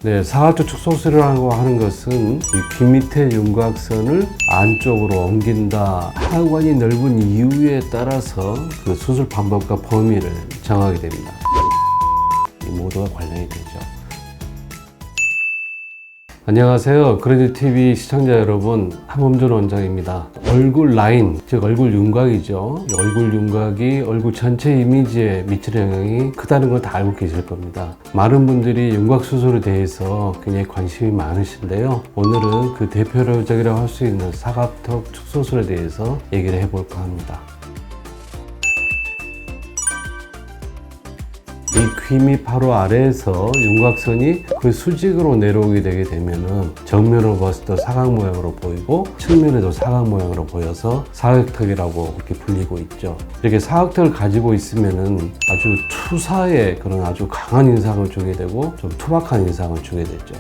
네, 사각적 축소술이라고 하는 것은 이 귀 밑에 윤곽선을 안쪽으로 옮긴다. 하관이 넓은 이유에 따라서 그 수술 방법과 범위를 정하게 됩니다. 이 모두가 관련이 되죠. 안녕하세요. 그래디TV 시청자 여러분, 함범준 원장입니다. 얼굴 라인, 즉 얼굴 윤곽이죠. 얼굴 윤곽이 얼굴 전체 이미지에 미치는 영향이 크다는 걸 다 알고 계실 겁니다. 많은 분들이 윤곽 수술에 대해서 굉장히 관심이 많으신데요. 오늘은 그 대표적이라고 할 수 있는 사각턱 축소술에 대해서 얘기를 해볼까 합니다. 이 귀 밑 바로 아래에서 윤곽선이 그 수직으로 내려오게 되게 되면은 정면으로 봤을 때 사각 모양으로 보이고 측면에도 사각 모양으로 보여서 사각턱이라고 그렇게 불리고 있죠. 이렇게 사각턱을 가지고 있으면은 아주 투사의 그런 아주 강한 인상을 주게 되고 좀 투박한 인상을 주게 되죠.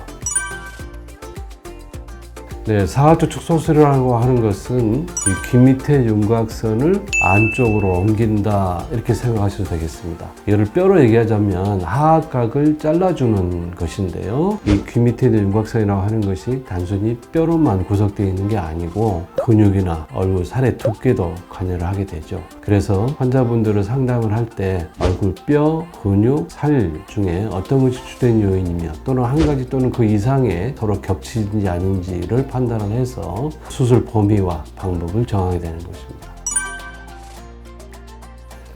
네, 사각턱 축소술이라고 하는 것은 이 귀 밑에 윤곽선을 안쪽으로 옮긴다 이렇게 생각하셔도 되겠습니다. 이를 뼈로 얘기하자면 하악각을 잘라주는 것인데요. 이 귀 밑에 있는 윤곽선이라고 하는 것이 단순히 뼈로만 구성되어 있는 게 아니고 근육이나 얼굴 살의 두께도 관여를 하게 되죠. 그래서 환자분들을 상담을 할 때 얼굴 뼈, 근육, 살 중에 어떤 것이 주된 요인이며 또는 한 가지 또는 그 이상의 서로 겹치는지 아닌지를 판단을 해서 수술 범위와 방법을 정하게 되는 것입니다.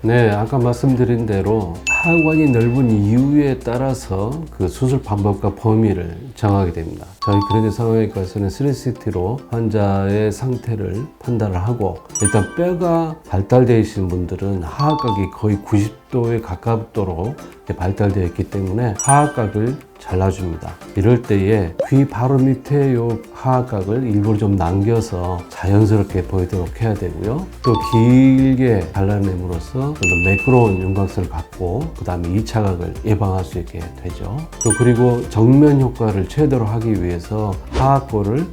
네, 아까 말씀드린 대로 하관이 넓은 이유에 따라서 그 수술 방법과 범위를 정하게 됩니다. 저희 그레디 성형외과에서는 3CT로 환자의 상태를 판단을 하고, 일단 뼈가 발달되어 있는 분들은 하악각이 거의 90도에 가깝도록 발달되어 있기 때문에 하악각을 잘라줍니다. 이럴 때에 귀 바로 밑에 요 하악각을 일부러 좀 남겨서 자연스럽게 보이도록 해야 되고요. 또 길게 잘라냄으로써 좀 더 매끄러운 윤곽선을 갖고 그 다음에 2차 각을 예방할 수 있게 되죠. 또 그리고 정면 효과를 최대로 하기 위해서 하악골을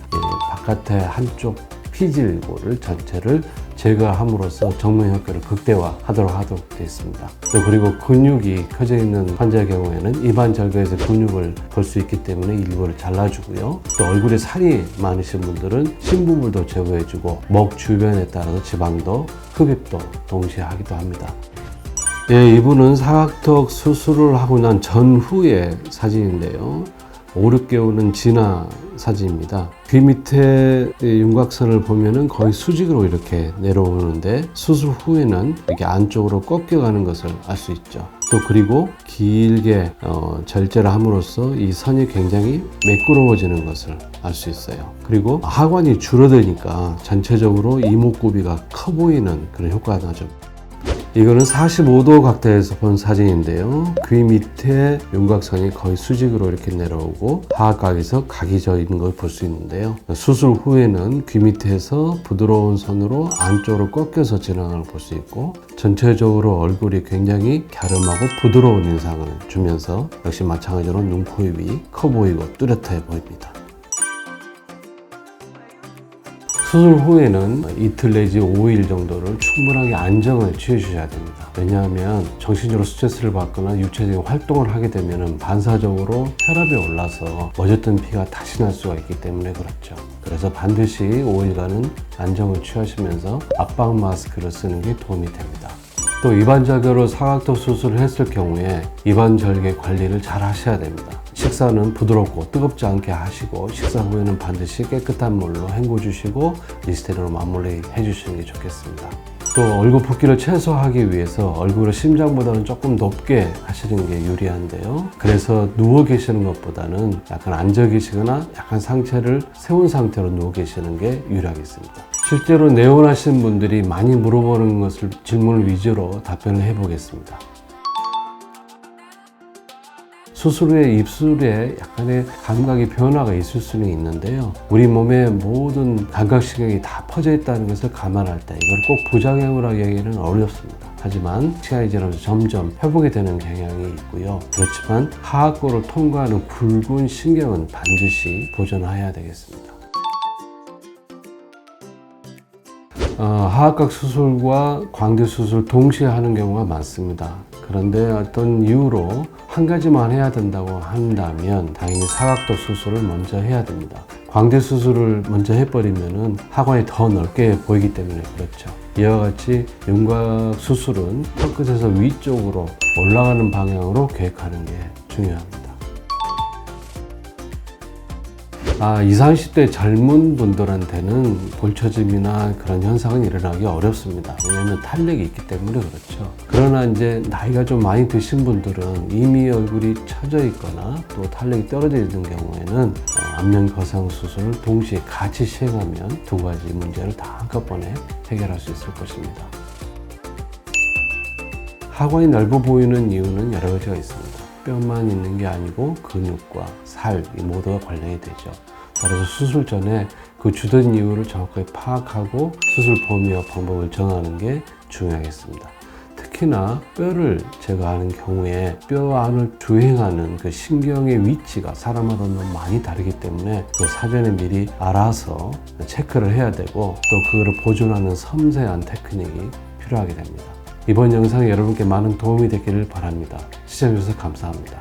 바깥에 한쪽 피질골을 전체를 제거함으로써 정면 효과를 극대화하도록 되어 있습니다. 또 그리고 근육이 켜져 있는 환자의 경우에는 입안 절개에서 근육을 볼 수 있기 때문에 일부를 잘라주고요. 또 얼굴에 살이 많으신 분들은 심부분도 제거해주고 목 주변에 따라서 지방도 흡입도 동시에 하기도 합니다. 예, 이분은 사각턱 수술을 하고 난 전후의 사진인데요. 5, 6개월은 지나 사진입니다. 귀 밑에 윤곽선을 보면은 거의 수직으로 이렇게 내려오는데 수술 후에는 이렇게 안쪽으로 꺾여가는 것을 알 수 있죠. 또 그리고 길게 절제를 함으로써 이 선이 굉장히 매끄러워지는 것을 알 수 있어요. 그리고 하관이 줄어드니까 전체적으로 이목구비가 커 보이는 그런 효과가 나죠. 이거는 45도 각도에서 본 사진인데요. 귀 밑에 윤곽선이 거의 수직으로 이렇게 내려오고 하악각에서 각이 져 있는 걸 볼 수 있는데요. 수술 후에는 귀 밑에서 부드러운 선으로 안쪽으로 꺾여서 지나가는 걸 볼 수 있고, 전체적으로 얼굴이 굉장히 갸름하고 부드러운 인상을 주면서 역시 마찬가지로 눈, 코, 입이 커 보이고 뚜렷해 보입니다. 수술 후에는 이틀 내지 5일 정도를 충분하게 안정을 취해 주셔야 됩니다. 왜냐하면 정신적으로 스트레스를 받거나 육체적인 활동을 하게 되면 반사적으로 혈압이 올라서 멎었던 피가 다시 날 수가 있기 때문에 그렇죠. 그래서 반드시 5일간은 안정을 취하시면서 압박 마스크를 쓰는 게 도움이 됩니다. 또 입안절개로 사각턱 수술을 했을 경우에 입안절개 관리를 잘 하셔야 됩니다. 식사는 부드럽고 뜨겁지 않게 하시고, 식사 후에는 반드시 깨끗한 물로 헹궈 주시고 리스테린으로 마무리 해주시는 게 좋겠습니다. 또 얼굴 붓기를 최소화하기 위해서 얼굴을 심장보다는 조금 높게 하시는 게 유리한데요. 그래서 누워 계시는 것보다는 약간 앉아 계시거나 약간 상체를 세운 상태로 누워 계시는 게 유리하겠습니다. 실제로 내원하신 분들이 많이 물어보는 것을 질문을 위주로 답변을 해보겠습니다. 수술 후에 입술에 약간의 감각의 변화가 있을 수는 있는데요. 우리 몸의 모든 감각신경이 다 퍼져 있다는 것을 감안할 때 이걸 꼭 부작용이라고 얘기는 어렵습니다. 하지만 시간이 지나면서 점점 회복이 되는 경향이 있고요. 그렇지만 하악골을 통과하는 굵은 신경은 반드시 보존해야 되겠습니다. 하악각 수술과 광대 수술 동시에 하는 경우가 많습니다. 그런데 어떤 이유로 한 가지만 해야 된다고 한다면 당연히 사각도 수술을 먼저 해야 됩니다. 광대 수술을 먼저 해버리면은 하관이 더 넓게 보이기 때문에 그렇죠. 이와 같이 윤곽 수술은 턱끝에서 위쪽으로 올라가는 방향으로 계획하는 게 중요합니다. 20, 30대 젊은 분들한테는 볼처짐이나 그런 현상은 일어나기 어렵습니다. 왜냐하면 탄력이 있기 때문에 그렇죠. 그러나 이제 나이가 좀 많이 드신 분들은 이미 얼굴이 처져 있거나 또 탄력이 떨어져 있는 경우에는 안면 거상 수술을 동시에 같이 시행하면 두 가지 문제를 다 한꺼번에 해결할 수 있을 것입니다. 하관이 넓어 보이는 이유는 여러 가지가 있습니다. 뼈만 있는 게 아니고 근육과 살 이 모두가 관련이 되죠. 따라서 수술 전에 그 주된 이유를 정확하게 파악하고 수술 범위와 방법을 정하는 게 중요하겠습니다. 특히나 뼈를 제거하는 경우에 뼈 안을 주행하는 그 신경의 위치가 사람마다 너무 많이 다르기 때문에 그 사전에 미리 알아서 체크를 해야 되고 또 그거를 보존하는 섬세한 테크닉이 필요하게 됩니다. 이번 영상이 여러분께 많은 도움이 되기를 바랍니다. 시청해주셔서 감사합니다.